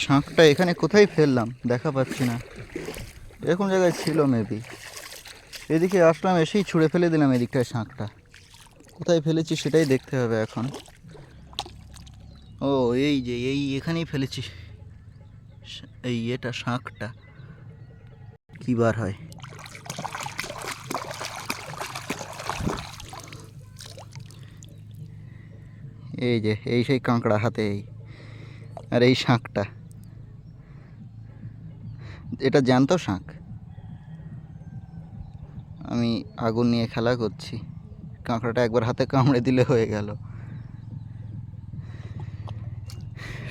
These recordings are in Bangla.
শাঁখটা এখানে কোথায় ফেললাম দেখা পাচ্ছি না, এরকম জায়গায় ছিল মেবি। এদিকে আসলাম, এসেই ছুঁড়ে ফেলে দিলাম এদিকটায় শাঁখটা। কোথায় ফেলেছি সেটাই দেখতে হবে এখন। ও এই যে এই এখানেই ফেলেছি এই এটা শাঁখটা, কি বার হয়। এই যে এই সেই কাঁকড়া হাতে, এই আর এই শাঁখটা, এটা জ্যান্ত শাঁখ। আমি আগুন নিয়ে খেলা করছি, কাঁকড়াটা একবার হাতে কামড়ে দিলে হয়ে গেল।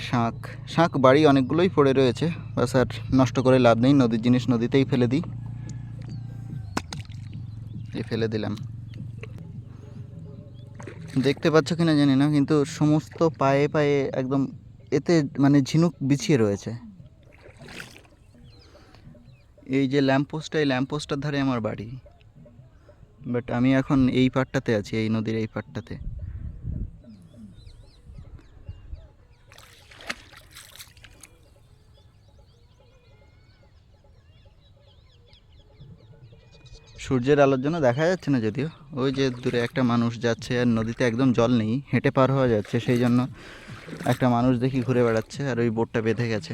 শাঁখ শাঁখ বাড়ি অনেকগুলোই পড়ে রয়েছে, বাস আর নষ্ট করে লাভ নেই, নদীর জিনিস নদীতেই ফেলে দিই। এই ফেলে দিলাম। দেখতে পাচ্ছ কিনা জানি না, কিন্তু সমস্ত পায়ে পায়ে একদম এতে মানে ঝিনুক বিছিয়ে রয়েছে। এই যে ল্যাম্পপোস্টটা, এই ল্যাম্পপোস্টটার ধারে আমার বাড়ি, বাট আমি এখন এই পাড়টাতে আছি, এই নদীর এই পাড়টাতে। সূর্যের আলোর জন্য দেখা যাচ্ছে না যদিও, ওই যে দূরে একটা মানুষ যাচ্ছে, আর নদীতে একদম জল নেই, হেঁটে পার হওয়া যাচ্ছে, সেই জন্য একটা মানুষ দেখি ঘুরে বেড়াচ্ছে, আর ওই বোটটা বেঁধে গেছে।